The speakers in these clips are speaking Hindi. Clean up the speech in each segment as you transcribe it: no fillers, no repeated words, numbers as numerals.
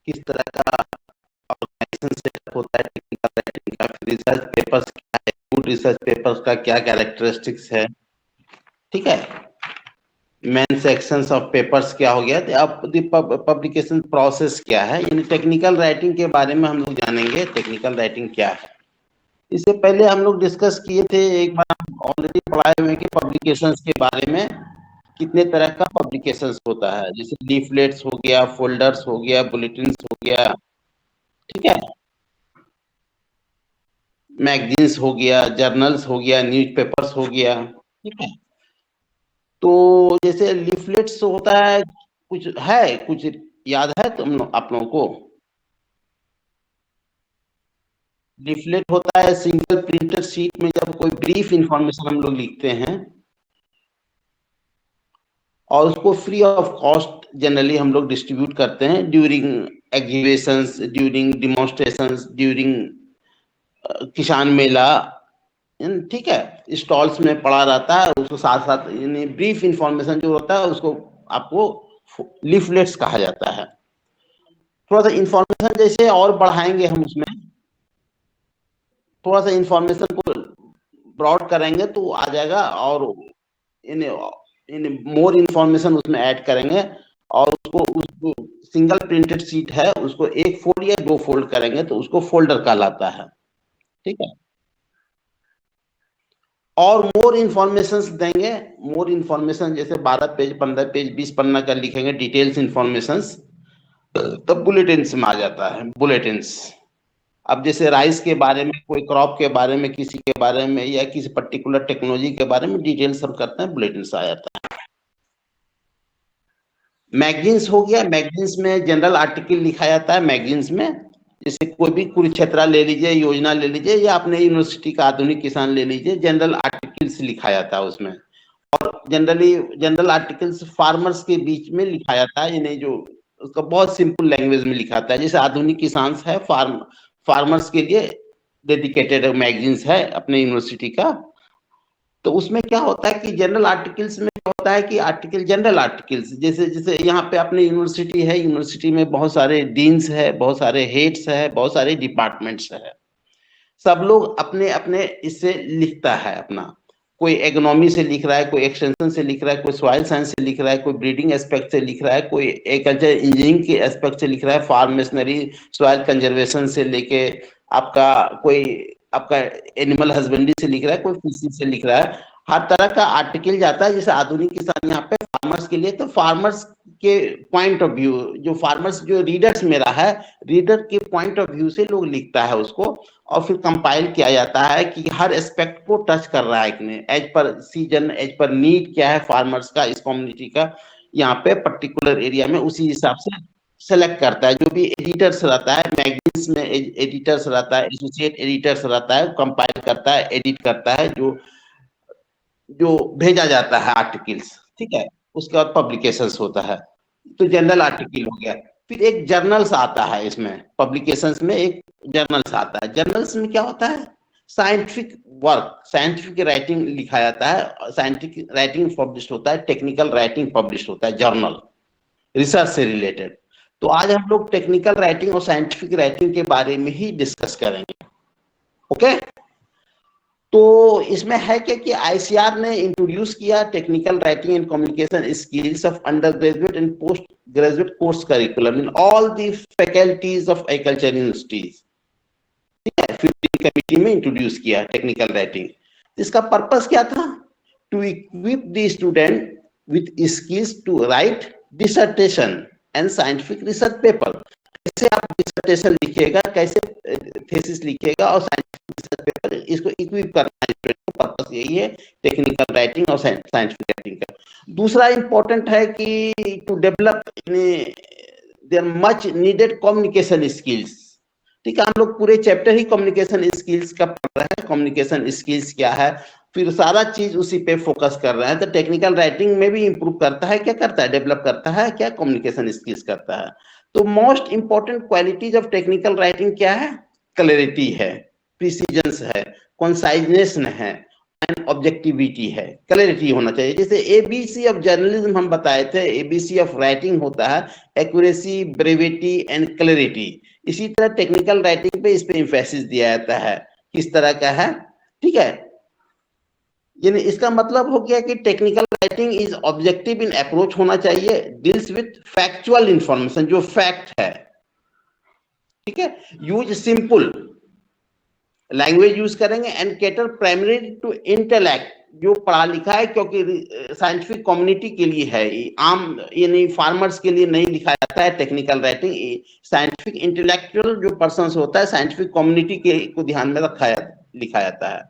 किस तरह का ऑर्गेनाइजेशन सेटअप होता है टेक्निकल राइटिंग का, रिसर्च पेपर्स क्या है, गुड रिसर्च पेपर्स का क्या कैरेक्टरिस्टिक्स है, ठीक है। मेन सेक्शंस ऑफ पेपर्स क्या हो गया, अब पब्लिकेशन प्रोसेस क्या है, यानी टेक्निकल राइटिंग के बारे में हम लोग जानेंगे टेक्निकल राइटिंग क्या है। इससे पहले हम लोग डिस्कस किए थे, एक बार ऑलरेडी पढ़ाए हुए कि पब्लिकेशंस के बारे में, कितने तरह का पब्लिकेशंस होता है, जैसे लीफलेट्स हो गया, फोल्डर्स हो गया, बुलेटिन्स हो गया, ठीक है, मैगजीन्स हो गया, जर्नल्स हो गया, न्यूज़पेपर्स हो गया, ठीक है। तो जैसे लीफलेट्स होता है, कुछ याद है आप लोगों को? लीफलेट होता है सिंगल प्रिंटेड शीट में जब कोई ब्रीफ इंफॉर्मेशन हम लोग लिखते हैं और उसको फ्री ऑफ कॉस्ट जनरली हम लोग डिस्ट्रीब्यूट करते हैं during exhibitions, during demonstrations, during किसान मेला, ठीक है, स्टॉल्स में पड़ा रहता है, उसको साथ साथ यानी ब्रीफ इंफॉर्मेशन जो होता है उसको आपको लीफलेट्स कहा जाता है। थोड़ा सा इंफॉर्मेशन जैसे और बढ़ाएंगे हम उसमें, थोड़ा सा इंफॉर्मेशन को ब्रॉड करेंगे तो आ जाएगा, और इन इन मोर इंफॉर्मेशन उसमें ऐड करेंगे और उसको सिंगल प्रिंटेड शीट है उसको एक फोल्ड या दो फोल्ड करेंगे तो उसको फोल्डर कहलाता है, ठीक है। और मोर इंफॉर्मेशन देंगे, मोर इंफॉर्मेशन जैसे 12 पेज, 15 पेज, 20 पन्ना का लिखेंगे डिटेल्स इंफॉर्मेशन, तब बुलेटिन्स में आ जाता है, बुलेटिन्स। अब जैसे राइस के बारे में, कोई क्रॉप के बारे में, किसी के बारे में या किसी पर्टिकुलर टेक्नोलॉजी के बारे में डिटेल्स हम करते हैं, बुलेटिन्स आ जाता है। मैगजीन्स हो गया, मैगजीन्स में जनरल आर्टिकल लिखा जाता है मैगजीन्स में, जैसे कोई भी कुरुक्षेत्र ले लीजिए, योजना ले लीजिए, या अपने यूनिवर्सिटी का आधुनिक किसान ले लीजिए, जनरल आर्टिकल्स लिखा जाता है उसमें। और जनरली जनरल आर्टिकल्स फार्मर्स के बीच में लिखा जाता है, यानी जो उसका बहुत सिंपल लैंग्वेज में लिखा था, जैसे आधुनिक किसान है, फार्मर्स के लिए डेडिकेटेड मैगजीन्स है अपने यूनिवर्सिटी का। तो उसमें क्या होता है कि जनरल आर्टिकल्स में क्या होता है कि आर्टिकल, जनरल आर्टिकल्स, जैसे जैसे यहाँ पे अपने यूनिवर्सिटी है, यूनिवर्सिटी में बहुत सारे डीन्स है, बहुत सारे हेड्स है, बहुत सारे डिपार्टमेंट्स है, सब लोग अपने अपने इससे लिखता है अपना, कोई एग्नोमी से लिख रहा है, कोई एक्सटेंशन से लिख रहा है, कोई सॉइल साइंस से लिख रहा है, कोई ब्रीडिंग एस्पेक्ट से लिख रहा है, कोई एग्रीकल्चर इंजीनियरिंग के एस्पेक्ट से लिख रहा है, फार्म मशीनरी, सॉइल कंजर्वेशन से लेके आपका कोई आपका एनिमल हस्बेंड्री से लिख रहा है, कोई फिशिंग से लिख रहा है, हर तरह का आर्टिकल जाता है। जैसे आधुनिक किसान यहाँ पे फार्मर्स के लिए, तो फार्मर्स के पॉइंट ऑफ व्यू, जो फार्मर्स, जो रीडर्स मेरा है, रीडर के पॉइंट ऑफ व्यू से लोग लिखता है उसको, और फिर कंपाइल किया जाता है कि हर एस्पेक्ट को टच कर रहा है कि नहीं, as per season, as per need क्या है फार्मर्स का, इस कम्युनिटी का, यहाँ पे पर्टिकुलर एरिया में, उसी हिसाब से सेलेक्ट करता है। जो भी एडिटर्स रहता है मैगजीन्स में, एडिटर्स रहता है, एसोसिएट एडिटर्स रहता है, कंपाइल करता है, एडिट करता है, जो जो भेजा जाता है आर्टिकल्स, ठीक है। उसके बाद पब्लिकेशंस होता है, तो जनरल आर्टिकल हो गया। फिर एक जर्नल्स आता है, इसमें पब्लिकेशंस में एक जर्नल्स आता है। जर्नल्स में क्या होता है, साइंटिफिक वर्क, साइंटिफिक राइटिंग लिखा जाता है, साइंटिफिक राइटिंग पब्लिश होता है, टेक्निकल राइटिंग पब्लिश होता है, जर्नल रिसर्च से रिलेटेड। तो आज हम लोग टेक्निकल राइटिंग और साइंटिफिक राइटिंग के बारे में ही डिस्कस करेंगे, ओके। तो इसमें है क्या कि आईसीआर ने इंट्रोड्यूस किया technical writing and communication skills of under graduate and post graduate course curriculum in all the faculties of agriculture universities, ठीक है। 15 कमिटी में इंट्रोड्यूस किया टेक्निकल राइटिंग। इसका पर्पस क्या था, to equip the student with skills to write dissertation and scientific research paper. कैसे आप डिसर्टेशन लिखिएगा, कैसे थीसिस लिखिएगा और साइंटिफिक रिसर्च पेपर, इसको इक्विप करना है, पर्पस यही है टेक्निकल राइटिंग और साइंटिफिक राइटिंग का। दूसरा इंपॉर्टेंट है कि to develop their much needed communication skills, ठीक है। हम लोग पूरे चैप्टर ही कम्युनिकेशन स्किल्स का पढ़ रहे हैं, कम्युनिकेशन स्किल्स क्या है, फिर सारा चीज उसी पे फोकस कर रहे हैं। तो टेक्निकल राइटिंग में भी इंप्रूव करता है, क्या करता है, डेवलप करता है, क्या कम्युनिकेशन स्किल्स करता है। तो most important qualities of technical writing क्या है, क्लैरिटी है, प्रिसीजन है, कॉन्साइजनेस है, एंड ऑब्जेक्टिविटी है, क्लैरिटी होना चाहिए। जैसे एबीसी ऑफ जर्नलिज्म हम बताए थे, एबीसी ऑफ राइटिंग होता है एक्यूरेसी, ब्रेविटी एंड क्लैरिटी। इसी तरह टेक्निकल राइटिंग पे इस पे एम्फेसिस दिया जाता है, किस तरह का है, ठीक है। यानी इसका मतलब हो गया कि technical writing is objective in approach होना चाहिए, डील्स विथ फैक्चुअल इंफॉर्मेशन, जो फैक्ट है, ठीक है। यूज सिंपल लैंग्वेज यूज करेंगे and cater primary to intellect, जो पढ़ा लिखा है, क्योंकि साइंटिफिक कम्युनिटी के लिए है, आम यानी फार्मर्स के लिए नहीं लिखा जाता है टेक्निकल राइटिंग। साइंटिफिक इंटेलेक्चुअल जो पर्सन होता है, साइंटिफिक कम्युनिटी के को ध्यान में लिखा जाता है।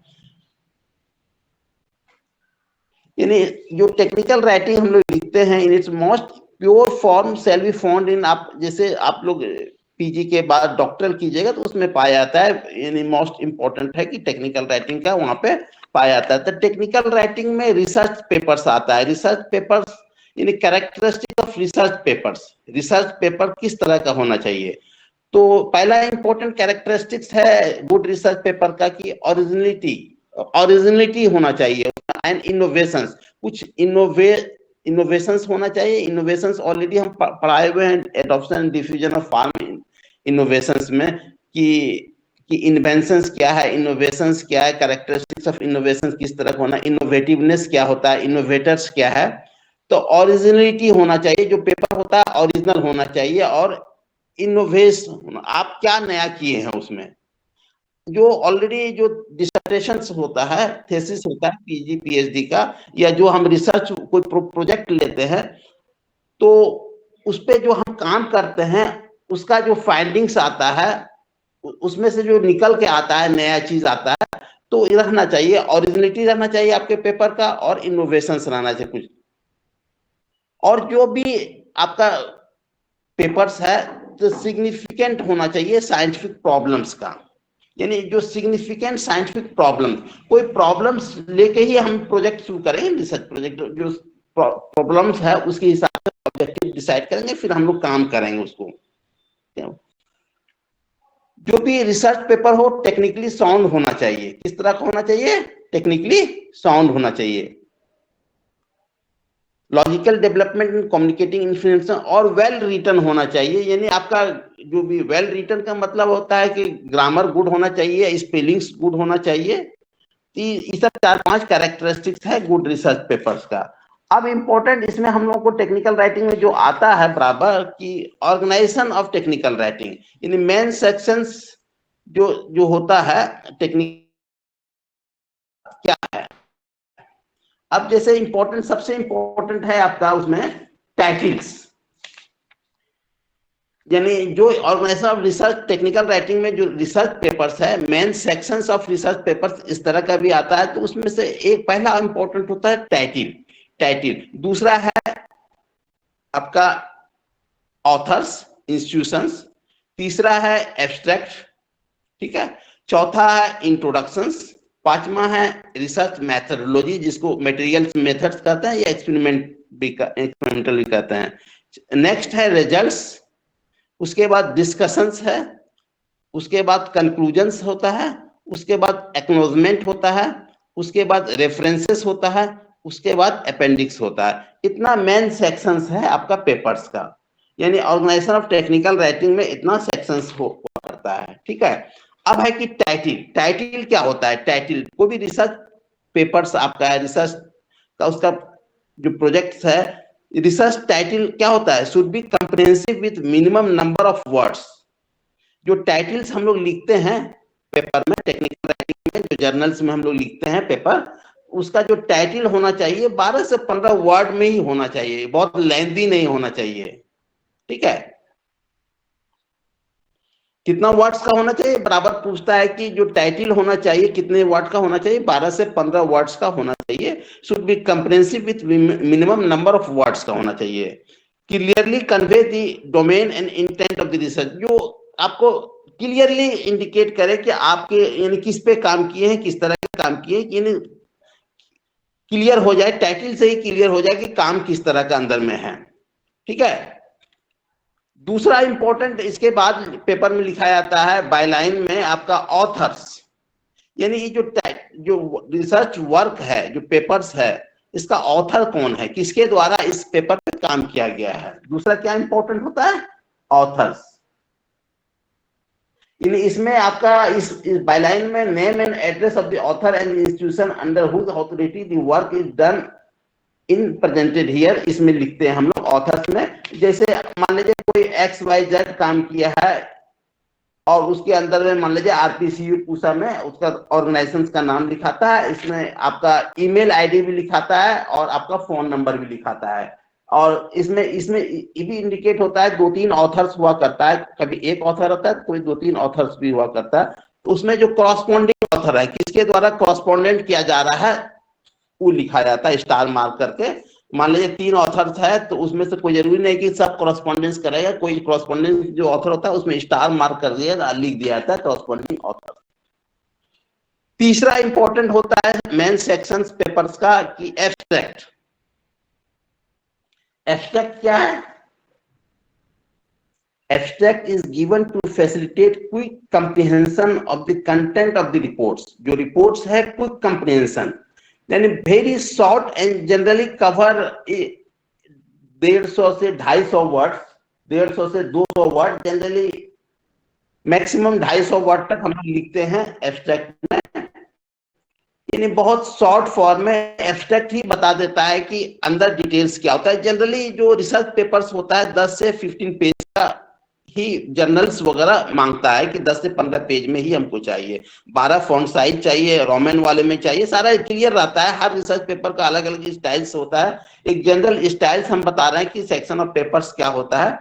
यानी जो टेक्निकल राइटिंग हम लोग लिखते हैं in its most pure form shall be found in, आप जैसे आप लोग पीजी के बाद डॉक्टरल कीजिएगा तो उसमें पाया जाता है, यानी मोस्ट इंपॉर्टेंट है कि टेक्निकल राइटिंग का वहां पे पाया जाता है। तो टेक्निकल राइटिंग में रिसर्च पेपर्स आता है, रिसर्च पेपर्स यानी characteristic of research papers, research paper किस तरह का होना चाहिए। तो पहला इंपॉर्टेंट कैरेक्टरिस्टिक्स है गुड रिसर्च पेपर का कि ओरिजिनलिटी होना चाहिए एंड इनोवेशंस, कुछ इनोवेशंस होना चाहिए। इनोवेशंस ऑलरेडी हम पढ़ाए हुए हैं adoption and diffusion of farm innovations में कि इन्वेंशंस क्या है, इनोवेशंस क्या है, कैरेक्टरिस्टिक्स ऑफ इनोवेशंस किस तरह का होना, इनोवेटिवनेस क्या होता है, इनोवेटर्स क्या है। तो ओरिजिनलिटी होना चाहिए, जो पेपर होता है ओरिजिनल होना चाहिए, और इनोवेशन आप क्या नया किए हैं उसमें। जो ऑलरेडी जो डिसर्टेशन होता है, थेसिस होता है पीजी पीएचडी का, या जो हम रिसर्च कोई प्रोजेक्ट लेते हैं, तो उस पे जो हम काम करते हैं उसका जो फाइंडिंग्स आता है, उसमें से जो निकल के आता है नया चीज आता है, तो रहना चाहिए, ओरिजिनलिटी रहना चाहिए आपके पेपर का, और इनोवेशंस रहना चाहिए कुछ। और जो भी आपका पेपर्स है तो सिग्निफिकेंट होना चाहिए साइंटिफिक प्रॉब्लम्स का, यानी जो सिग्निफिकेंट साइंटिफिक प्रॉब्लम, कोई प्रॉब्लम्स लेके ही हम प्रोजेक्ट शुरू करेंगे, रिसर्च प्रोजेक्ट जो प्रॉब्लम्स है उसके हिसाब से ऑब्जेक्टिव डिसाइड करेंगे, फिर हम लोग काम करेंगे उसको। जो भी रिसर्च पेपर हो टेक्निकली साउंड होना चाहिए, किस तरह का होना चाहिए, टेक्निकली साउंड होना चाहिए। Logical development in communicating information, और वेल रिटन होना चाहिए, यानी आपका जो भी वेल रिटन का मतलब होता है कि ग्रामर गुड होना चाहिए, स्पेलिंग्स गुड होना चाहिए। ये सब 4-5 कैरेक्टरिस्टिक्स है गुड रिसर्च पेपर्स का। अब इंपॉर्टेंट इसमें हम लोगों को टेक्निकल राइटिंग में जो आता है बराबर की ऑर्गेनाइजेशन ऑफ टेक्निकल राइटिंग, यानी मेन सेक्शंस जो जो होता है टेक्निक क्या है। अब जैसे इंपॉर्टेंट, सबसे इंपॉर्टेंट है आपका उसमें टाइटल्स, यानी जो organisation of research technical writing में जो रिसर्च पेपर्स है, main sections of research papers इस तरह का भी आता है। तो उसमें से एक पहला इंपॉर्टेंट होता है टाइटल, दूसरा है आपका ऑथर्स, इंस्टीट्यूशंस, तीसरा है एब्स्ट्रैक्ट, ठीक है, चौथा है इंट्रोडक्शंस, पांचवा है रिसर्च मेथडोलॉजी, जिसको मटेरियल्स मेथड्स कहते हैं या एक्सपेरिमेंटल भी कहते हैं। नेक्स्ट है रिजल्ट्स, उसके बाद डिस्कशंस है, उसके बाद कंक्लूजन्स होता है, उसके बाद एक्नॉलेजमेंट होता है, उसके बाद रेफरेंसेस होता है, उसके बाद अपेंडिक्स होता है। इतना मेन सेक्शंस है आपका पेपर्स का, यानी ऑर्गेनाइजेशन ऑफ टेक्निकल राइटिंग में इतना सेक्शंस हुआ करता है, ठीक है। अब है कि टाइटल क्या होता है। टाइटल कोई भी रिसर्च पेपर्स आपका है, रिसर्च का उसका जो प्रोजेक्ट है, रिसर्च टाइटल क्या होता है, should be comprehensive with minimum number of words. जो टाइटल्स हम लोग लिखते हैं पेपर में, टेक्निकल राइटिंग में जो जर्नल्स में हम लोग लिखते हैं पेपर, उसका जो टाइटल होना चाहिए 12 से 15 वर्ड में ही होना चाहिए, बहुत लेंथी नहीं होना चाहिए, ठीक है। कितना वर्ड्स का होना चाहिए, बराबर पूछता है कि जो टाइटल होना चाहिए कितने वर्ड का होना चाहिए, 12 से 15 वर्ड्स का होना चाहिए। Should be comprehensive with minimum number of words का होना चाहिए। Clearly convey the domain and intent of the research, जो आपको क्लियरली इंडिकेट करे कि आपके यानी किस पे काम किए हैं, किस तरह के काम किए हैं, यानी क्लियर हो जाए, टाइटल से ही क्लियर हो जाए कि काम किस तरह का अंदर में है, ठीक है। दूसरा इंपॉर्टेंट इसके बाद पेपर में लिखा जाता है बायलाइन में आपका ऑथर्स, यानी ये जो रिसर्च वर्क है, जो पेपर्स है, इसका ऑथर कौन है, किसके द्वारा इस पेपर पे काम किया गया है। दूसरा क्या इंपॉर्टेंट होता है, ऑथर्स। इसमें आपका इस बायलाइन में name and address of the author and institution under whose authority the work is done in presented here, इसमें लिखते हैं हम लोग ऑथर्स में। जैसे मान लीजिए कोई XYZ काम किया है और उसके अंदर में मान लीजिए RPCU पूसा में उसका ऑर्गेनाइजेशन का नाम लिखाता है, इसमें आपका ईमेल आईडी भी लिखाता है और आपका फोन नंबर भी लिखाता है। और इसमें ये भी इंडिकेट होता है 2-3 ऑथर्स हुआ करता है, कभी एक ऑथर होता है, कोई 2-3 ऑथर्स भी हुआ करता है। तो उसमें जो कॉरस्पॉन्डिंग ऑथर है, किसके द्वारा कॉरस्पॉन्डेंट किया जा रहा है, वो लिखा जाता है स्टार मार्क करके। मान लीजिए 3 ऑथर्स है तो उसमें से कोई जरूरी नहीं कि सब कॉरस्पॉन्डेंस करेगा, कोई कॉरस्पॉन्डेंस जो ऑथर होता है उसमें स्टार मार्क कर दिया, लिख दिया जाता है कॉरस्पॉन्डिंग ऑथर। तीसरा इंपॉर्टेंट होता है मेन सेक्शंस पेपर्स का कि एब्स्ट्रैक्ट। एब्स्ट्रैक्ट क्या है, abstract is given to facilitate quick comprehension of the content of the reports. जो रिपोर्ट्स है क्विक कंप्रिहेंशन, यानी very short and generally cover 150 से 250 वर्ड, 150 से 200 वर्ड, जनरली मैक्सिमम 250 वर्ड तक हम लिखते हैं एब्स्ट्रैक्ट में। यानी बहुत शॉर्ट फॉर्म में एब्स्ट्रैक्ट ही बता देता है कि अंदर डिटेल्स क्या होता है। जनरली जो रिसर्च पेपर्स होता है 10 से 15 पेज का ही जर्नल्स वगैरह मांगता है कि 10 से 15 पेज में ही हमको चाहिए, 12 फॉन्ट साइज चाहिए, रोमन वाले में चाहिए, सारा क्लियर रहता है। हर रिसर्च पेपर का अलग अलग स्टाइल्स होता है, एक जनरल स्टाइल्स हम बता रहे हैं कि सेक्शन ऑफ पेपर्स क्या होता है।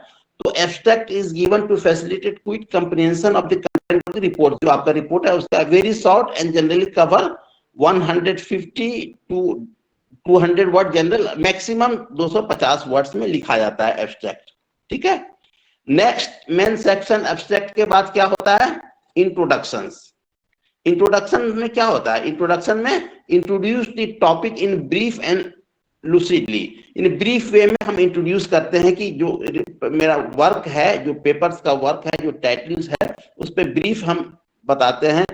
तो abstract is given to facilitate quick comprehension of the content of the report. जो आपका रिपोर्ट है उसका very short and generally cover 150 to 200 word, general maximum 250 words में लिखा जाता है एब्स्ट्रैक्ट। ठीक है, नेक्स्ट मेन सेक्शन एब्स्ट्रैक्ट के बाद क्या होता है, इंट्रोडक्शंस। इंट्रोडक्शन में क्या होता है, इंट्रोडक्शन में introduce the topic in brief and lucidly. In brief way में हम इंट्रोड्यूस करते हैं कि जो मेरा वर्क है, जो पेपर्स का वर्क है, जो टाइटल्स है, उस पर ब्रीफ हम बताते हैं।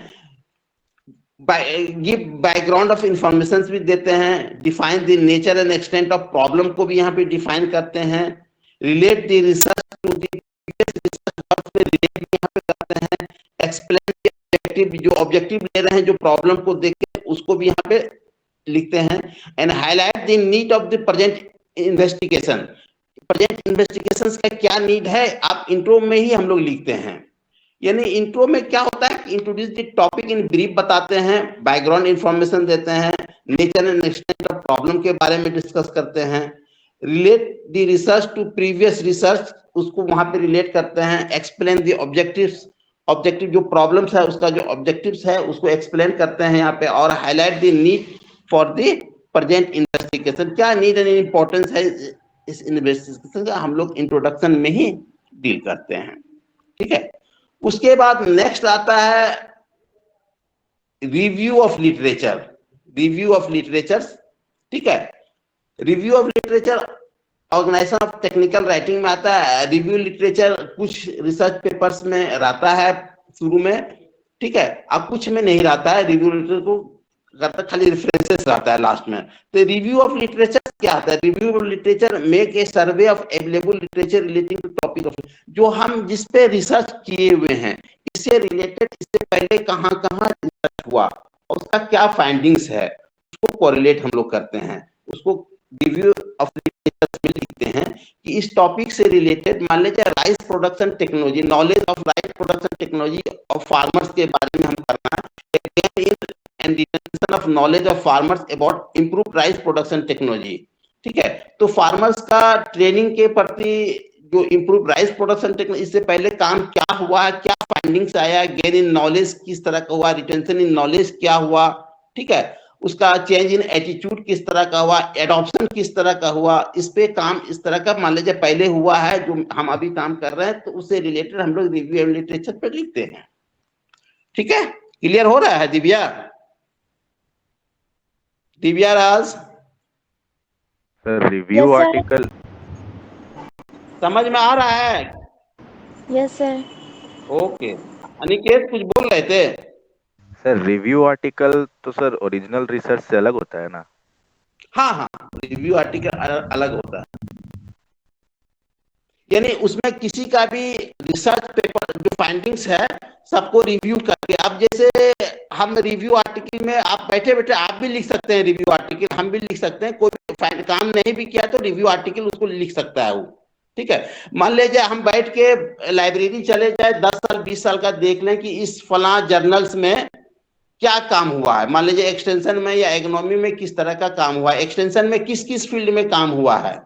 गिव बैकग्राउंड ऑफ इंफॉर्मेशन भी देते हैं, define the nature and extent of problem को भी यहाँ पे डिफाइन करते हैं, relate the research to the research work में रिलेट भी यहाँ पे करते हैं, एक्सप्लेन द ऑब्जेक्टिव, जो ऑब्जेक्टिव ले रहे हैं, जो प्रॉब्लम को देख के उसको भी यहाँ पे लिखते हैं, and highlight the need of the present investigation. Present investigations का क्या नीड है, आप इंट्रो में ही हम लोग लिखते हैं। यानी इंट्रो में क्या होता है, introduce the topic in brief बताते हैं, बैकग्राउंड इंफॉर्मेशन देते हैं, nature and extent of problem के बारे में डिस्कस करते हैं, relate the research to previous research, उसको वहां पे रिलेट करते हैं, एक्सप्लेन द ऑब्जेक्टिव्स, ऑब्जेक्टिव जो प्रॉब्लम्स है उसका जो ऑब्जेक्टिव्स है उसको एक्सप्लेन करते हैं यहाँ पे, और highlight the need for the present investigation. क्या नीड एंड इंपॉर्टेंस है इस इन्वेस्टिगेशन का, हम लोग इंट्रोडक्शन में ही डील करते हैं। ठीक है, उसके बाद नेक्स्ट आता है review of literature. Review of literature, ठीक है, review of literature organisation of technical writing में आता है। रिव्यू लिटरेचर कुछ रिसर्च पेपर्स में रहता है शुरू में, ठीक है, अब कुछ में नहीं रहता है। रिव्यू लिटरेचर को करता खाली रेफरेंसेस रहता है लास्ट में। तो रिव्यू ऑफ लिटरेचर क्या आता है, review of literature make a survey of available literature relating to topic of, जो हम जिस पे रिसर्च किए हुए हैं इससे रिलेटेड, इससे पहले कहाँ कहाँ रिसर्च हुआ और उसका क्या फाइंडिंग्स है, उसको कोरिलेट हम लोग करते हैं, उसको रिव्यू ऑफ लिटरेचर में लिखते हैं कि इस टॉपिक से रिलेटेड मान लीजिए rice production technology, knowledge of rice production technology of farmers के बारे में हम करना है, and retention of knowledge of farmers about improved rice production technology। ठीक है, तो फार्मर्स का ट्रेनिंग के प्रति जो इम्प्रूव राइस प्रोडक्शन टेक्नोलॉजी, इससे पहले काम क्या हुआ, क्या फाइंडिंग्स आया, गेन इन नॉलेज किस तरह का हुआ, रिटेंशन इन नॉलेज क्या हुआ, ठीक है, उसका चेंज इन एटीट्यूड किस तरह का हुआ, एडॉप्शन किस तरह का हुआ, इस पे काम इस तरह का मान लीजिए पहले हुआ है जो हम अभी काम कर रहे हैं, तो उससे रिलेटेड हम लोग रिव्यू एंड लिटरेचर पे लिखते हैं। ठीक है, क्लियर हो रहा है दिव्या? दिव्या राज सर, रिव्यू आर्टिकल समझ में आ रहा है? Yes sir. ओके, अनिकेत कुछ बोल रहे थे? सर रिव्यू आर्टिकल तो सर ओरिजिनल रिसर्च से अलग होता है ना? हाँ हाँ, रिव्यू आर्टिकल अलग होता है, यानी उसमें किसी का भी रिसर्च पेपर जो फाइंडिंग्स है सबको रिव्यू करके, अब जैसे हम रिव्यू आर्टिकल में आप बैठे बैठे आप भी लिख सकते हैं रिव्यू आर्टिकल, हम भी लिख सकते हैं, कोई काम नहीं भी किया तो रिव्यू आर्टिकल उसको लिख सकता है वो। ठीक है, मान लीजिए हम बैठ के लाइब्रेरी चले जाए 10 साल 20 साल का देख लें कि इस फला जर्नल्स में क्या काम हुआ है, मान लीजिए एक्सटेंशन में या इकोनॉमी में किस तरह का काम हुआ है, एक्सटेंशन में किस किस फील्ड में काम हुआ है।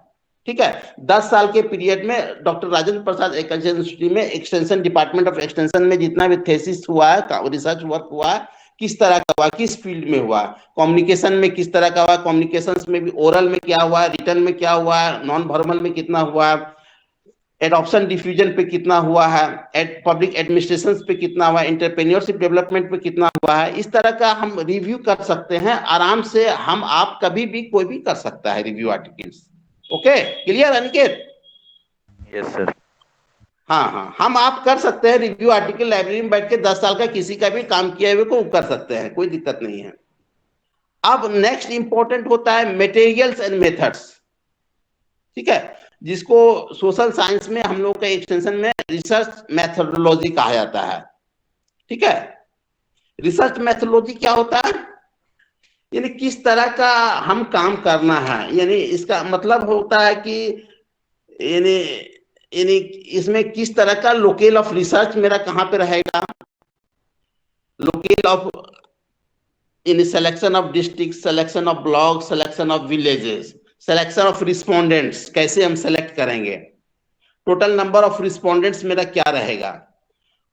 ठीक है, 10 साल के पीरियड में doctor Rajendra Prasad agriculture university में एक्सटेंशन डिपार्टमेंट ऑफ एक्सटेंशन में जितना भी थेसिस हुआ है, रिसर्च वर्क हुआ है, किस तरह का हुआ, किस फील्ड में हुआ, कम्युनिकेशन में किस तरह का हुआ, कम्युनिकेशन में भी ओरल में क्या हुआ, रिटर्न में क्या हुआ, नॉन वर्बल में कितना हुआ, एडॉप्शन डिफ्यूजन पे कितना हुआ है, पब्लिक एडमिनिस्ट्रेशन पे कितना हुआ, एंटरप्रेन्योरशिप डेवलपमेंट पे कितना हुआ है। इस तरह का हम रिव्यू कर सकते हैं आराम से, हम आप कभी भी कोई भी कर सकता है review articles. Okay, clear Aniket? Yes sir. हाँ हाँ, हम आप कर सकते हैं रिव्यू आर्टिकल, लाइब्रेरी में बैठ के 10 साल का किसी का भी काम किए हुए को कर सकते हैं, कोई दिक्कत नहीं है। अब नेक्स्ट इंपॉर्टेंट होता है मटेरियल्स एंड मेथड्स। ठीक है, जिसको सोशल साइंस में हम लोग का एक्सटेंशन में रिसर्च मेथोडोलॉजी कहा जाता है। ठीक है, रिसर्च मेथोडोलॉजी क्या होता है, यानी किस तरह का हम काम करना है, यानी इसका मतलब होता है कि यानी यानी इसमें किस तरह का लोकेल ऑफ रिसर्च मेरा कहां पे रहेगा, local of in selection of district, selection of block, selection of villages, selection of respondents कैसे हम सेलेक्ट करेंगे, टोटल नंबर ऑफ रिस्पोंडेंट्स मेरा क्या रहेगा,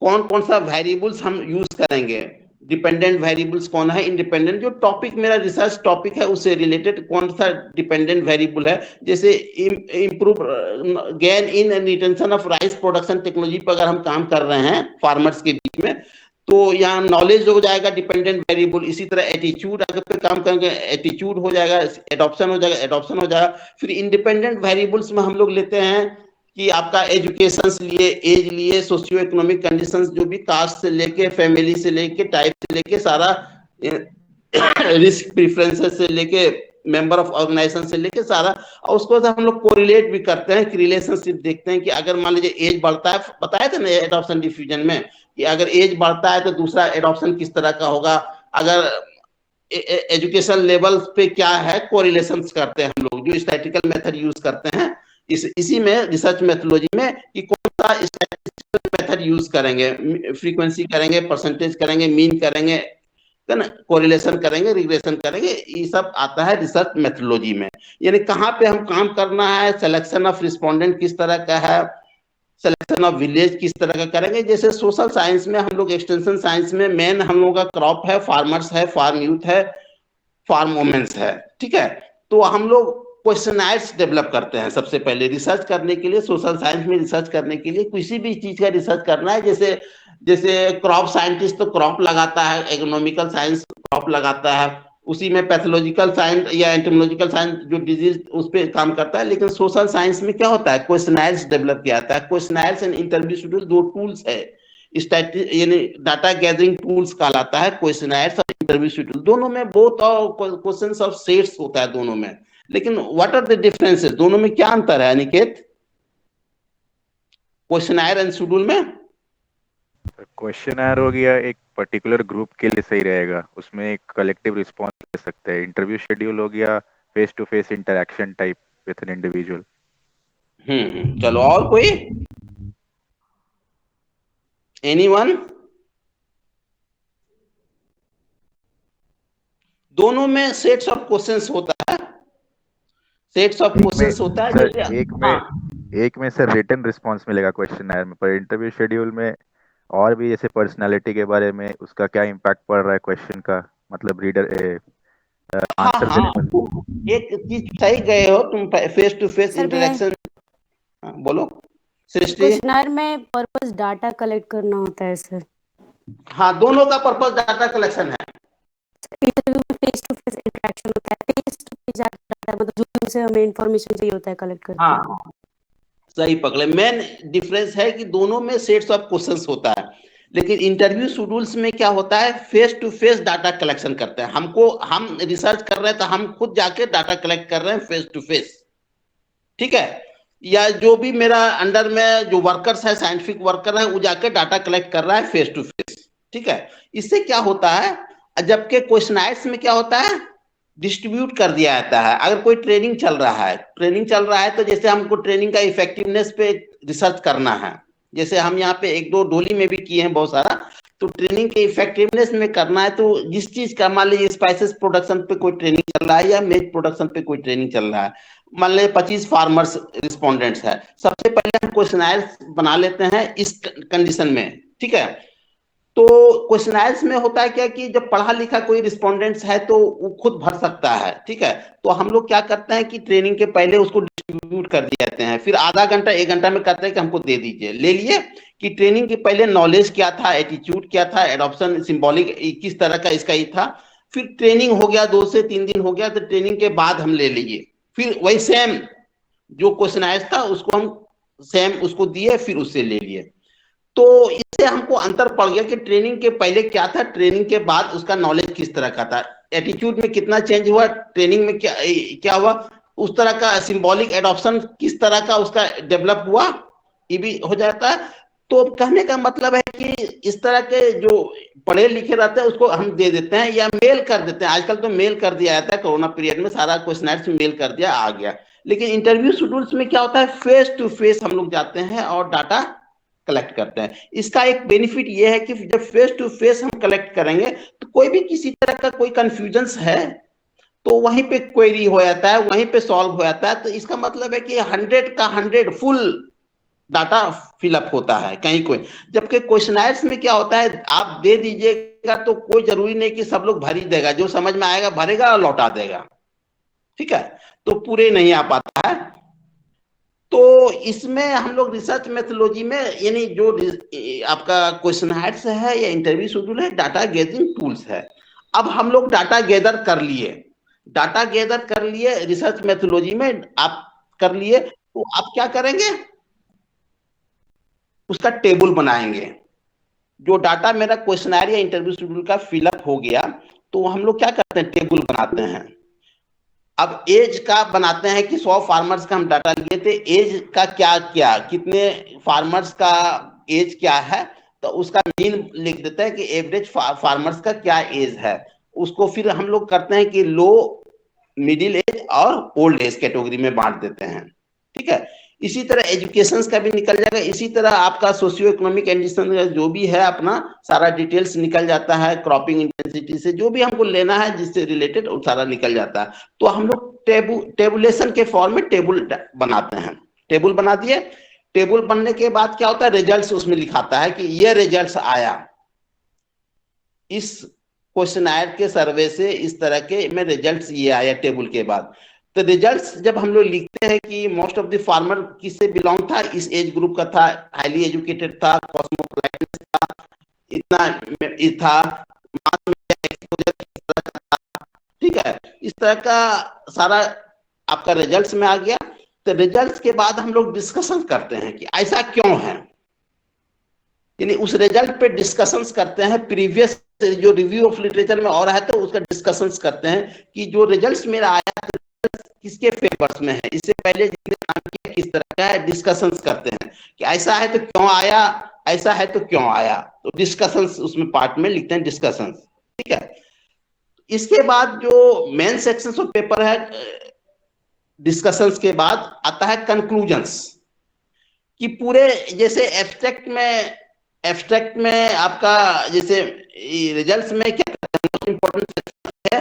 कौन कौन सा वेरिएबल्स हम यूज करेंगे, डिपेंडेंट वेरिएबल्स कौन है, इंडिपेंडेंट, जो टॉपिक मेरा रिसर्च टॉपिक है उससे रिलेटेड कौन सा डिपेंडेंट वेरिएबल है, जैसे improve gain in retention of rice production technology पर अगर हम काम कर रहे हैं फार्मर्स के बीच में, तो यहाँ नॉलेज हो जाएगा डिपेंडेंट वेरिएबल। इसी तरह एटीट्यूड अगर पे काम करेंगे एटीट्यूड हो जाएगा, एडॉप्शन हो जाएगा, एडॉप्शन हो जाएगा। फिर इंडिपेंडेंट वेरिएबल्स में हम लोग लेते हैं कि आपका एजुकेशन लिए, एज लिए, सोशियो इकोनॉमिक कंडीशंस, जो भी कास्ट से लेके, फैमिली से लेके, टाइप से लेके, सारा रिस्क प्रेफरेंसेस से लेके, मेंबर ऑफ ऑर्गेनाइजेशन से लेके सारा, और उसको हम लोग कोरिलेट भी करते हैं कि रिलेशनशिप देखते हैं कि अगर मान लीजिए एज बढ़ता है, बताया था ना एडॉप्शन डिफ्यूजन में कि अगर एज बढ़ता है तो दूसरा एडॉप्शन किस तरह का होगा, अगर एजुकेशन लेवल पे क्या है, कोरिलेशन करते हैं हम लोग जो स्टैटिस्टिकल मेथड यूज करते हैं इसी में रिसर्च मेथोडोलॉजी में, कि कौन सा स्टैटिस्टिकल मेथड यूज करेंगे, फ्रीक्वेंसी करेंगे, परसेंटेज करेंगे, मीन करेंगे, कोरिलेशन करेंगे, रिग्रेशन करेंगे, ये सब आता है रिसर्च मेथोडोलॉजी में। यानी कहाँ पे हम काम करना है, सिलेक्शन ऑफ रिस्पोंडेंट किस तरह का है, सिलेक्शन ऑफ विलेज किस तरह का करेंगे। जैसे सोशल साइंस में हम लोग एक्सटेंशन साइंस में मेन हम लोगों का क्रॉप है, फार्मर्स है, फार्म यूथ है, फार्म वुमेन्स है। ठीक है, तो हम लोग क्वेश्चनायर्स डेवलप करते हैं सबसे पहले रिसर्च करने के लिए, सोशल साइंस में रिसर्च करने के लिए, किसी भी चीज का रिसर्च करना है, जैसे जैसे क्रॉप साइंटिस्ट तो क्रॉप लगाता है, इकोनॉमिकल साइंस क्रॉप लगाता है, उसी में पैथोलॉजिकल साइंस या एंटोमोलॉजिकल साइंस जो डिजीज उस पर काम करता है। लेकिन सोशल साइंस में क्या होता है, क्वेश्चनायर्स डेवलप किया जाता है। क्वेश्चनायर्स एंड इंटरव्यू शेड्यूल दो टूल्स है, यानी डाटा गैदरिंग टूल्स कहलाता है क्वेश्चनायर्स और इंटरव्यू शेड्यूल, दोनों में बोथ क्वेश्चंस ऑफ सेट्स होता है दोनों में। लेकिन व्हाट आर द डिफरेंसेस, दोनों में क्या अंतर है अनिकेत, क्वेश्चनायर एंड शेड्यूल में? क्वेश्चनर हो गया एक पर्टिकुलर ग्रुप के लिए सही रहेगा, उसमें एक कलेक्टिव रिस्पॉन्स दे सकते हैं। इंटरव्यू शेड्यूल हो गया face to face interaction type with an individual. चलो और कोई, एनीवन? दोनों में सेट्स ऑफ क्वेश्चंस होता है, सेट्स ऑफ क्वेश्चंस होता है। सर जैसे एक में सर रिटन रिस्पॉन्स मिलेगा क्वेश्चनर में, पर इंटरव्यू शेड्यूल में और भी जैसे पर्सनालिटी के बारे में उसका क्या इम्पैक्ट पड़ रहा है क्वेश्चन का, मतलब रीडर आंसर देने में। तुम एक चीज सही गए हो, तुम फेस टू फेस इंटरेक्शन। बोलो सृष्टि। क्वेश्चनर में पर्पस डाटा कलेक्ट करना होता है सर। हाँ, दोनों का पर्पस डाटा कलेक्शन है। इंटरव्यू में फेस टू फेस इंटरेक्शन होता है, फेस टू फेस डाटा मतलब जो उनसे हमें इंफॉर्मेशन चाहिए होता है कलेक्ट करते हैं। हाँ, सही पकड़े। मेन डिफरेंस है कि दोनों में सेट्स ऑफ क्वेश्चंस होता है। लेकिन इंटरव्यू शेड्यूल्स में क्या होता है, face to face data collection करते हैं। हम रिसर्च कर रहे हैं तो हम खुद जाके डाटा कलेक्ट कर रहे हैं फेस टू फेस, ठीक है। या जो भी मेरा अंडर में जो वर्कर्स है, साइंटिफिक वर्कर है, वो जाके डाटा कलेक्ट कर रहा है फेस टू फेस, ठीक है। इससे क्या होता है, जबकि क्वेश्चनायर्स में क्या होता है, डिस्ट्रीब्यूट कर दिया जाता है। अगर कोई ट्रेनिंग चल रहा है तो जैसे हमको ट्रेनिंग का इफेक्टिवनेस पे रिसर्च करना है, जैसे हम यहाँ पे एक दो डोली में भी किए हैं बहुत सारा, तो ट्रेनिंग के इफेक्टिवनेस में करना है तो जिस चीज का, मान लीजिए स्पाइसेस प्रोडक्शन पे कोई ट्रेनिंग चल रहा है या मिल्क प्रोडक्शन पे कोई ट्रेनिंग चल रहा है, मान लीजिए 25 फार्मर्स रिस्पोंडेंट्स है, सबसे पहले हम क्वेश्चनायर बना लेते हैं इस कंडीशन में, ठीक है। तो क्वेश्चनायर्स में होता है क्या कि जब पढ़ा लिखा कोई रिस्पोंडेंट्स है तो वो खुद भर सकता है, ठीक है। तो हम लोग क्या करते हैं कि ट्रेनिंग के पहले उसको डिस्ट्रीब्यूट कर दिए जाते हैं, फिर आधा घंटा 1 घंटा में कहते हैं कि हमको दे दीजिए, ले लिए कि ट्रेनिंग के पहले नॉलेज क्या था, एटीट्यूड क्या था, एडॉप्शन सिंबॉलिक किस तरह का इसका ही था। फिर ट्रेनिंग हो गया, 2 से 3 दिन हो गया, तो ट्रेनिंग के बाद हम ले लीजिए, फिर वही सेम जो क्वेश्चनायर्स था उसको हम सेम उसको दिए, फिर उससे ले लिए। तो इससे हमको अंतर पड़ गया कि ट्रेनिंग के पहले क्या था, ट्रेनिंग के बाद उसका नॉलेज किस तरह का था, एटीट्यूड में कितना चेंज हुआ, ट्रेनिंग में क्या क्या हुआ, उस तरह का सिंबॉलिक एडॉप्शन किस तरह का उसका डेवलप हुआ, ये भी हो जाता है। तो कहने का मतलब है कि इस तरह के जो पढ़े लिखे रहते हैं उसको हम दे देते हैं या मेल कर देते हैं। आजकल तो मेल कर दिया जाता है, कोरोना पीरियड में सारा क्वेश्चनर्स मेल कर दिया, आ गया। लेकिन इंटरव्यू शेड्यूल्स में क्या होता है, फेस टू फेस हम लोग जाते हैं और डाटा कलेक्ट करते हैं। इसका एक बेनिफिट ये है कि जब फेस टू फेस हम कलेक्ट करेंगे तो कोई भी किसी तरह का कोई कंफ्यूजन है तो वहीं पे क्वेरी हो जाता है, वहीं पे सॉल्व हो जाता है। तो इसका मतलब है कि 100 का 100 फुल डाटा फिलअप होता है कहीं कोई। जबकि क्वेश्चनायर्स में क्या होता है, आप दे दीजिएगा तो कोई जरूरी नहीं कि सब लोग भर ही देगा, जो समझ में आएगा भरेगा और लौटा देगा, ठीक है। तो पूरे नहीं आ पाता है। तो इसमें हम लोग रिसर्च मेथोलॉजी में, यानी जो आपका क्वेश्चनर्स है या इंटरव्यू शेड्यूल है, डाटा गैदरिंग टूल्स है। अब हम लोग डाटा गैदर कर लिए रिसर्च मेथोलॉजी में आप कर लिए, तो आप क्या करेंगे, उसका टेबल बनाएंगे। जो डाटा मेरा क्वेश्चनर या इंटरव्यू शेड्यूल का फिलअप हो गया तो हम लोग क्या करते हैं, टेबल बनाते हैं। अब एज का बनाते हैं कि 100 फार्मर्स का हम डाटा लिए थे, एज का क्या क्या, कितने फार्मर्स का एज क्या है, तो उसका मीन लिख देते हैं कि एवरेज फार्मर्स का क्या एज है। उसको फिर हम लोग करते हैं कि लो, मिडिल एज और ओल्ड एज कैटेगरी में बांट देते हैं, ठीक है। इसी तरह एजुकेशन का भी निकल जाएगा, इसी तरह आपका सोशियो इकोनॉमिक कंडीशन जो भी है अपना सारा डिटेल्स निकल जाता है, क्रॉपिंग इंटेंसिटी से जो भी हमको लेना है जिससे रिलेटेड वो सारा निकल जाता है। तो हम लोग टेबुलेशन के फॉर्म में टेबल बनाते हैं। टेबल बना दिए, टेबल बनने के बाद क्या होता है, रिजल्ट्स उसमें लिखाता है कि ये रिजल्ट्स आया इस क्वेश्चनर के सर्वे से, इस तरह के में रिजल्ट्स ये आया टेबल के बाद। तो रिजल्ट्स जब हम लोग लिखते हैं कि मोस्ट ऑफ द फार्मर किससे बिलोंग था, इस एज ग्रुप का था, हाईली एजुकेटेड था, कॉस्मोपोलिटन था, इतना था, ठीक है, इस तरह का सारा आपका रिजल्ट्स में आ गया। तो रिजल्ट्स के बाद हम लोग डिस्कशन करते हैं कि ऐसा क्यों है, यानी उस रिजल्ट पे डिस्कशंस करते हैं। प्रीवियस जो रिव्यू ऑफ लिटरेचर में और है तो उसका डिस्कशंस करते हैं कि जो रिजल्ट्स मेरा आया किसके फेवर्स में है, इससे पहले जिसने काम किया किस तरह का है, डिस्कशंस करते हैं कि ऐसा है तो क्यों आया, ऐसा है तो क्यों आया। तो डिस्कशंस उसमें पार्ट में लिखते हैं डिस्कशंस, ठीक है। इसके बाद जो मेन सेक्शंस ऑफ पेपर है, डिस्कशंस के बाद आता है कंक्लूजन्स, कि पूरे जैसे एब्स्ट्रैक्ट में आपका जैसे रिजल्ट्स में क्या मोस्ट इंपॉर्टेंट है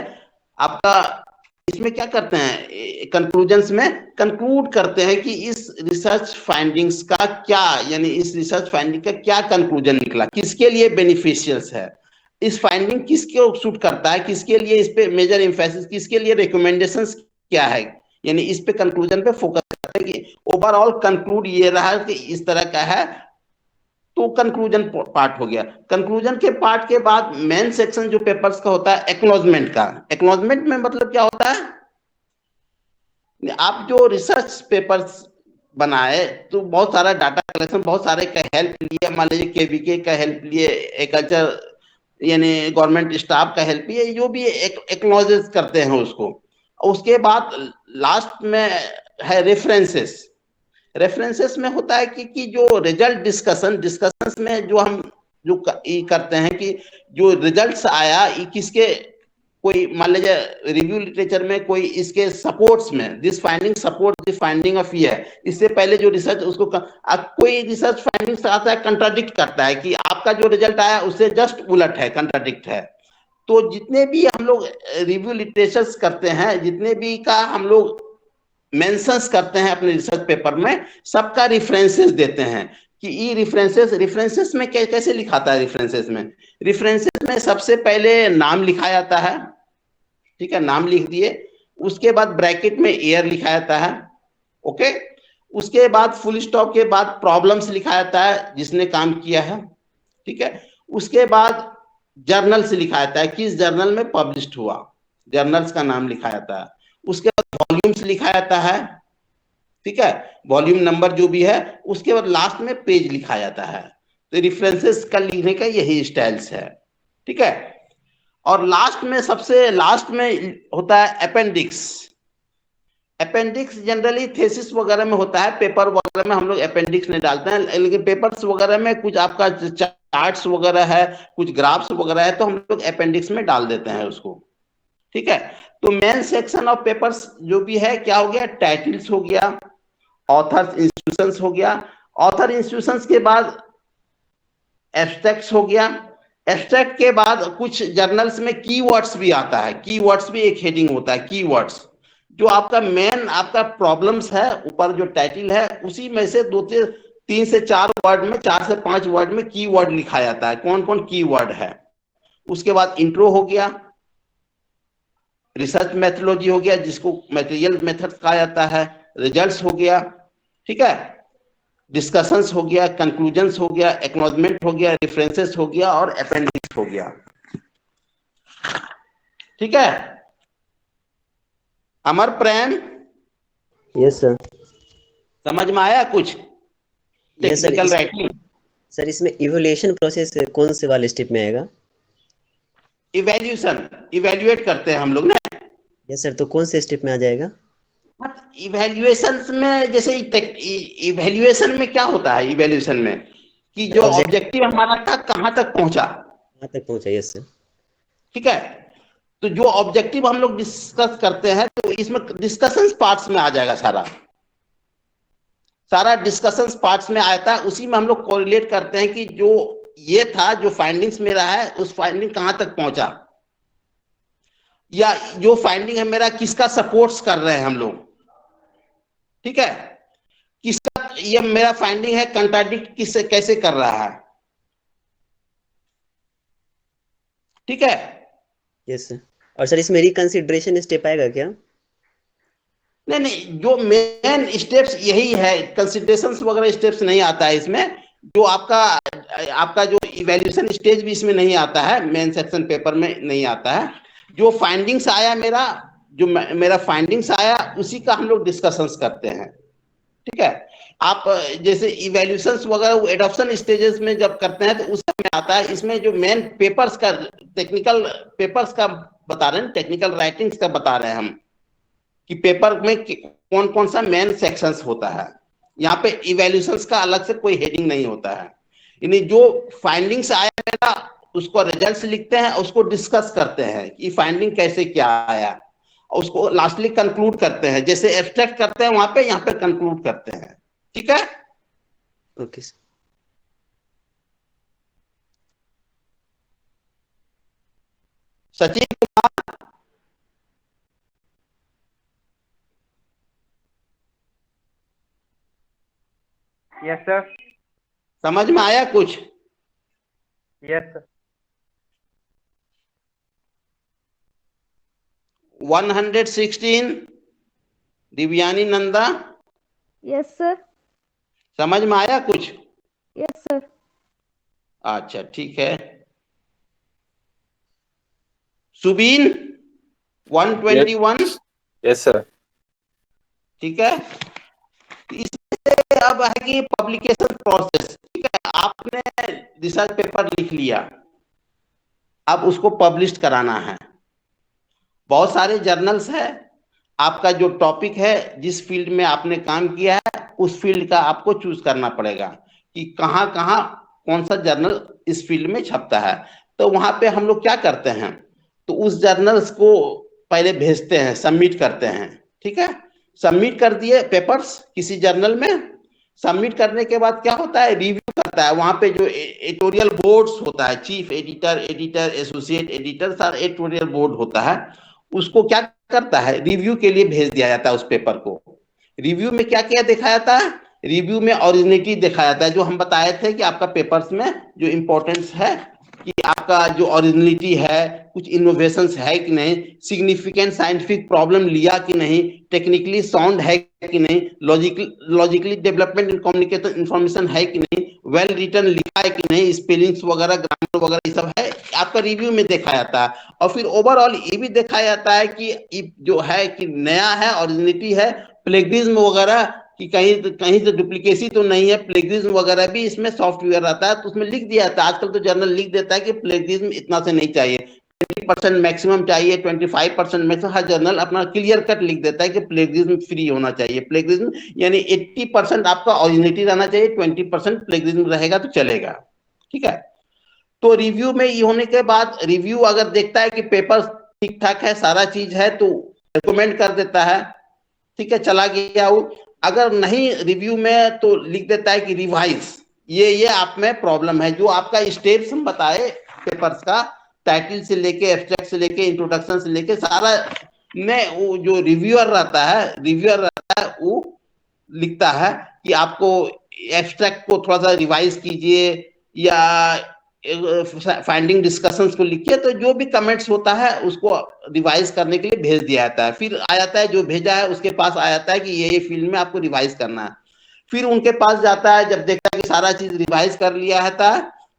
आपका, इसमें क्या करते हैं, कंक्लूजन्स में कंक्लूड करते हैं कि इस रिसर्च फाइंडिंग्स का क्या, यानी इस रिसर्च फाइंडिंग का क्या कंक्लूजन निकला, किसके लिए बेनिफिशियल्स है, इस फाइंडिंग किसके सूट करता है, किसके लिए इस पे मेजर एम्फेसिस, किसके लिए रिकमेंडेशंस क्या है, यानी इस पे कंक्लूजन पे फोकस करते हैं कि ओवरऑल कंक्लूड ये रहा कि इस तरह का है। तो कंक्लूजन पार्ट हो गया। कंक्लूजन के पार्ट के बाद मेन सेक्शन जो पेपर्स का होता है एक्नॉलेजमेंट का। एक्नॉलेजमेंट में मतलब क्या होता है, आप जो रिसर्च पेपर्स बनाए तो बहुत सारा डाटा कलेक्शन, बहुत सारे का हेल्प लिए, मान लीजिए केवीके का हेल्प लिए, एग्रीकल्चर यानी गवर्नमेंट स्टाफ का हेल्प लिए, जो भी एक्नॉलेज करते हैं उसको। उसके बाद लास्ट में है रेफरेंसेस। रेफरेंसेस में होता है कि जो रिजल्ट डिस्कशंस में जो हम जो ये करते हैं कि जो रिजल्ट्स आया ये किसके, कोई मान लीजिए रिव्यू लिटरेचर में कोई इसके सपोर्ट्स में, this finding support the finding of ये है, इससे पहले जो रिसर्च उसको कोई रिसर्च फाइंडिंग्स आता है कंट्राडिक्ट करता है कि आपका जो रिजल्ट आया उससे जस्ट उलट है, कंट्राडिक्ट है। तो जितने भी हम लोग रिव्यू लिटरेचर्स करते हैं, जितने भी का हम लोग मेंशंस करते हैं अपने रिसर्च पेपर में, सबका रेफरेंसेस देते हैं कि ये रेफरेंसेस में कैसे लिखाता है। रेफरेंसेस में सबसे पहले नाम लिखा जाता है, ठीक है, नाम लिख दिए। उसके बाद ब्रैकेट में ईयर लिखा जाता है, ओके। उसके बाद फुल स्टॉप के बाद प्रॉब्लम्स लिखा जाता है जिसने काम किया है, ठीक है। उसके बाद जर्नल से लिखा जाता है, किस जर्नल में पब्लिश्ड हुआ, जर्नल्स का नाम लिखा जाता है। उसके बाद वॉल्यूम्स लिखा जाता है, ठीक है, वॉल्यूम नंबर जो भी है। उसके बाद लास्ट में पेज लिखा जाता है। तो रेफरेंसेस का लिखने का यही स्टाइल्स है, ठीक है। और लास्ट में, सबसे लास्ट में होता है अपेंडिक्स। अपेंडिक्स जनरली थेसिस वगैरह में होता है, पेपर वगैरह में हम लोग अपेंडिक्स नहीं डालते हैं, लेकिन पेपर्स वगैरह में कुछ आपका चार्ट्स वगैरह है, कुछ ग्राफ्स वगैरह है, तो हम लोग अपेंडिक्स में डाल देते हैं उसको, ठीक है। तो मेन सेक्शन ऑफ पेपर्स जो भी है क्या हो गया, टाइटल्स हो गया, ऑथर्स इंस्टीट्यूशंस हो गया, ऑथर इंस्टीट्यूशंस के बाद एब्स्ट्रैक्ट्स हो गया। एब्स्ट्रैक्ट के बाद कुछ जर्नल्स में कीवर्ड्स भी आता है, कीवर्ड्स भी एक हेडिंग होता है, कीवर्ड्स जो आपका मेन आपका प्रॉब्लम्स है, ऊपर जो टाइटल है उसी में से 3 से 4 वर्ड में, 4 से 5 वर्ड में कीवर्ड लिखा जाता है, कौन कौन कीवर्ड है। उसके बाद इंट्रो हो गया, रिसर्च मेथोडोलॉजी हो गया जिसको मटेरियल मेथड कहा जाता है, रिजल्ट्स हो गया, ठीक है, डिस्कशंस हो गया, कंक्लूजन्स हो गया, एक्नॉलेजमेंट हो गया, रेफरेंसेस हो गया और अपेंडिक्स हो गया, ठीक है। अमर प्रेम, यस सर। समझ में आया कुछ yes sir. Technical writing? Sir इसमें इवैल्यूएशन प्रोसेस कौन से वाले स्टेप में आएगा? इवैल्यूएट करते हैं हम लोग ना। यस सर, तो कौन से स्टेप में आ जाएगा? इवैल्यूएशन में, जैसे इवैल्यूएशन में क्या होता है, इवैल्यूएशन में कि जो ऑब्जेक्टिव हमारा था कहां तक पहुंचा, कहाँ तक पहुंचा। यस सर, ठीक है। तो जो ऑब्जेक्टिव हम लोग डिस्कस करते हैं तो इसमें डिस्कशंस पार्ट्स में आ जाएगा, सारा डिस्कशंस पार्ट्स में आता है। उसी में हम लोग कोरिलेट करते हैं कि जो ये था, जो फाइंडिंग्स मेरा है, उस फाइंडिंग कहां तक पहुंचा, या जो फाइंडिंग है मेरा किसका सपोर्ट्स कर रहे हैं हम लोग, ठीक है, किसका ये मेरा फाइंडिंग है कंट्राडिक्ट किससे कैसे कर रहा है, ठीक है। Yes sir. और सर इसमें रिकंसिडरेशन स्टेप आएगा क्या? नहीं, जो मेन स्टेप्स यही है, कंसिडरेशंस वगैरह स्टेप्स नहीं आता है इसमें। जो आपका जो इवैल्यूएशन स्टेज भी इसमें नहीं आता है, मेन सेक्शन पेपर में नहीं आता है। जो फाइंडिंग्स आया मेरा फाइंडिंग्स आया उसी का हम लोग डिस्कशंस करते हैं, ठीक है। आप जैसे इवैल्यूएशंस वगैरह वो एडॉप्शन स्टेजेस में जब करते हैं तो उस समय आता है। इसमें जो मेन पेपर्स का, टेक्निकल पेपर्स का बता रहे हैं, टेक्निकल राइटिंग्स का बता रहे हैं हम कि पेपर में कौन कौन सा मेन सेक्शंस होता है। यहाँ पे इवैल्यूएशंस का अलग से कोई हेडिंग नहीं होता है, यानी जो फाइंडिंग्स आया मेरा उसको रिजल्ट्स लिखते हैं, उसको डिस्कस करते हैं कि फाइंडिंग कैसे क्या आया, उसको लास्टली कंक्लूड करते हैं, जैसे एब्स्ट्रैक्ट करते हैं वहां पे, यहाँ पे कंक्लूड करते हैं, ठीक है। Okay sir. Sachin Kumar, yes sir. समझ में आया कुछ? Yes sir. 116 Divyani Nanda, yes sir. समझ में आया कुछ? Yes sir. अच्छा ठीक है। Zubeen 121, yes sir. ठीक है। इसमें अब है कि पब्लिकेशन प्रोसेस, ठीक है, आपने रिसर्च पेपर लिख लिया, अब उसको पब्लिश कराना है। बहुत सारे जर्नल्स है, आपका जो टॉपिक है, जिस फील्ड में आपने काम किया है, उस फील्ड का आपको चूज करना पड़ेगा कि कहाँ कहाँ कौन सा जर्नल इस फील्ड में छपता है। तो वहां पे हम लोग क्या करते हैं, तो उस जर्नल्स को पहले भेजते हैं, सबमिट करते हैं, ठीक है। सबमिट कर दिए पेपर्स किसी जर्नल में, सबमिट करने के बाद क्या होता है, रिव्यू करता है। वहां पे जो एडिटोरियल बोर्ड्स होता है, चीफ एडिटर, एसोसिएट एडिटर, सारा एडिटोरियल बोर्ड होता है, उसको क्या करता है, रिव्यू के लिए भेज दिया जाता है उस पेपर को। रिव्यू में क्या क्या देखा जाता है, रिव्यू में ओरिजिनिटी देखा जाता है, जो हम बताए थे कि आपका पेपर्स में जो इंपॉर्टेंस है कि आपका जो ओरिजिनिटी है, कुछ इनोवेशंस है कि नहीं, सिग्निफिकेंट साइंटिफिक प्रॉब्लम लिया कि नहीं, टेक्निकली साउंड है कि नहीं, logically development in communication information है कि नहीं, वेल रिटन लिखा है कि नहीं, स्पेलिंग्स वगैरह, ग्रामर वगैरह, ये सब है आपका रिव्यू में देखा जाता है। और फिर ओवरऑल ये भी देखा जाता है कि जो है कि नया है, ओरिजिनिटी है, प्लेगरिज्म वगैरह कि कहीं से डुप्लीकेसी तो नहीं है, प्लेगरिज्म वगैरह भी इसमें सॉफ्टवेयर आता है, तो उसमें लिख दिया जाता है। आजकल तो जर्नल लिख देता है कि प्लेगरिज्म इतना से नहीं चाहिए, 20% मैक्सिमम चाहिए, 25% मैक्सिमम, हर जर्नल अपना क्लियर कट लिख देता है कि प्लेगरिज्म फ्री होना चाहिए। प्लेगरिज्म यानी 80% आपका ओरिजिनिटी रहना चाहिए, 20% प्लेगरिज्म रहेगा तो चलेगा, ठीक है। तो रिव्यू में ये होने के बाद, रिव्यू अगर देखता है कि पेपर ठीक ठाक है, सारा चीज है, तो रिकमेंड कर देता है, ठीक है, चला गया वो। अगर नहीं रिव्यू में, तो लिख देता है कि रिवाइज, ये आप में प्रॉब्लम है, जो आपका स्टेप्स हम बताए पेपर्स का, टाइटल से लेके, एब्स्ट्रैक्ट से लेके, इंट्रोडक्शन से लेके, सारा में वो जो रिव्यूअर रहता है वो लिखता है कि आपको एब्स्ट्रैक्ट को थोड़ा सा रिवाइज कीजिए, या फाइंडिंग डिस्कशंस को लिखिए। तो जो भी कमेंट्स होता है उसको रिवाइज करने के लिए भेज दिया जाता है। फिर आ जाता है, जो भेजा है उसके पास आ जाता है कि ये फील्ड में आपको रिवाइज करना है। फिर उनके पास जाता है, जब देखता है कि सारा चीज रिवाइज कर लिया है,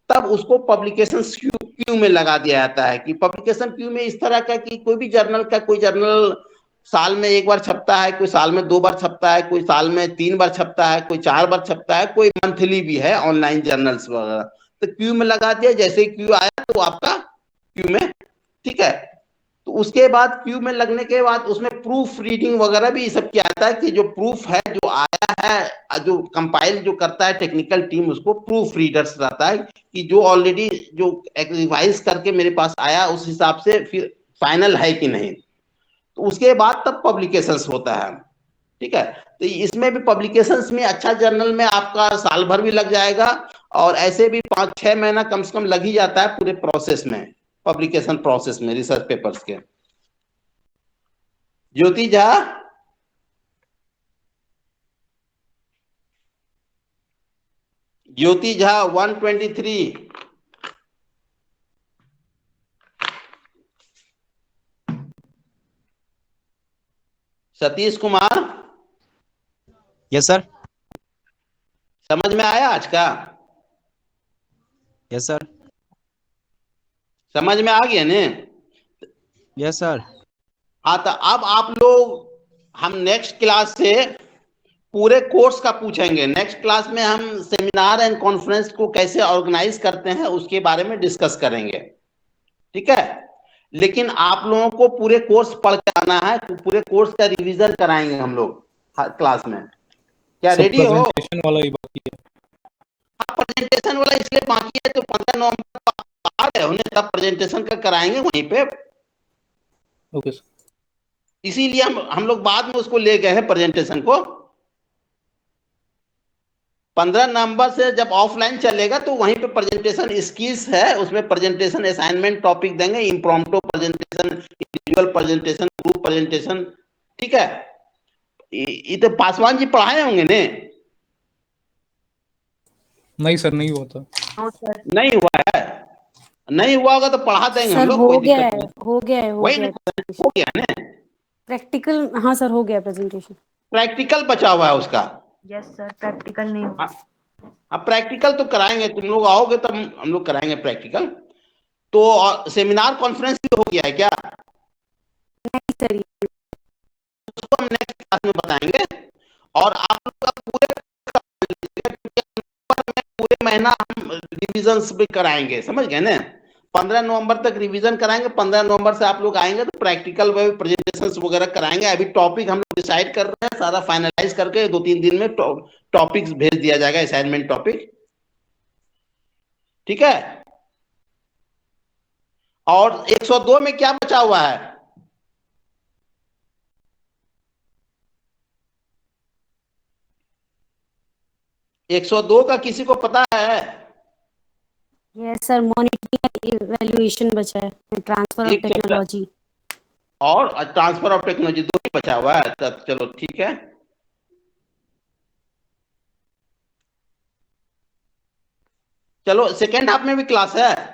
तब उसको पब्लिकेशन क्यू में लगा दिया जाता है। कि पब्लिकेशन क्यू में इस तरह का कि कोई जर्नल साल में एक बार छपता है, कोई साल में 2 बार छपता है, कोई साल में 3 बार छपता है, कोई 4 बार छपता है, कोई मंथली भी है, ऑनलाइन जर्नल्स वगैरह। तो क्यू में लगा दिया, जैसे क्यू आया तो आपका क्यू में, ठीक है। तो उसके बाद क्यू में लगने के बाद उसमें प्रूफ रीडिंग वगैरह भी सब किया जाता है, कि जो प्रूफ है जो आया है, जो कंपाइल जो करता है टेक्निकल टीम, उसको प्रूफ रीडर्स रहता है कि जो ऑलरेडी जो रिवाइज करके मेरे पास आया, उस हिसाब से फिर फाइनल है कि नहीं। तो उसके बाद तब पब्लिकेशंस होता है, ठीक है। तो इसमें भी पब्लिकेशंस में, अच्छा जर्नल में आपका साल भर भी लग जाएगा, और ऐसे भी 5-6 महीना कम से कम लग ही जाता है पूरे प्रोसेस में, पब्लिकेशन प्रोसेस में, रिसर्च पेपर्स के। ज्योति झा, ज्योति झा 123, सतीश कुमार, यस सर। समझ में आया आज का? Yes sir. समझ में आ गया ने? Yes sir. हाँ, तो अब आप लोग, हम नेक्स्ट क्लास से पूरे कोर्स का पूछेंगे। नेक्स्ट क्लास में हम सेमिनार एंड कॉन्फ्रेंस को कैसे ऑर्गेनाइज करते हैं उसके बारे में डिस्कस करेंगे, ठीक है। लेकिन आप लोगों को पूरे कोर्स पढ़ के आना है, तो पूरे कोर्स का रिवीजन कराएंगे हम लोग क्लास में। क्या रेडी हो? प्रेजेंटेशन वाला ही बाकी है। हाँ, प्रेजेंटेशन वाला इसलिए बाकी है, तो 15 नवंबर को आ रहे हो, तब प्रेजेंटेशन का कराएंगे वहीं पे। Okay sir. इसीलिए हम लोग बाद में उसको ले गए हैं प्रेजेंटेशन को। 15 नवंबर से जब ऑफलाइन चलेगा तो वहीं पे प्रेजेंटेशन स्किल्स है, उसमें प्रेजेंटेशन असाइनमेंट टॉपिक देंगे, impromptu presentation, individual presentation, group presentation, ठीक है। ये तो पासवान जी पढ़ाए होंगे ने? नहीं सर, नहीं हुआ था। नहीं हुआ है? नहीं हुआ होगा तो पढ़ा देंगे हम सर लोग, हो कोई गया दिक्कत है, नहीं। हो गया है, वही हो गया ना प्रैक्टिकल। हाँ सर, हो गया प्रेजेंटेशन। प्रैक्टिकल बचा हुआ है उसका। यस सर, प्रैक्टिकल नहीं हुआ। अब प्रैक्टिकल तो कराएंगे, तुम लोग आओगे तब हम लोग कराएंगे प्रैक्टिकल। तो सेमिनार कॉन्फ्रेंस भी हो गया है क्या? नहीं सर, उसको हम नेक्स्ट क्लास में बताएंगे। और आप लोग का पूरे महीना हम रिविजन भी कराएंगे, समझ गए ना। 15 नवंबर तक रिवीजन कराएंगे, 15 नवंबर से आप लोग आएंगे तो प्रैक्टिकल वे प्रेजेंटेशंस वगैरह कराएंगे। अभी टॉपिक हम लोग डिसाइड कर रहे हैं, सारा फाइनलाइज करके 2-3 दिन में टॉपिक्स भेज दिया जाएगा, असाइनमेंट टॉपिक, ठीक है। और 102 में क्या बचा हुआ है? एक 102 का किसी को पता है? Yes sir, monitoring and evaluation बचा है, ट्रांसफर ऑफ एक चैप्टर टेक्नोलॉजी। और ट्रांसफर ऑफ टेक्नोलॉजी, 2 ही बचा हुआ है। तब चलो ठीक है। चलो सेकेंड हाफ में भी क्लास है।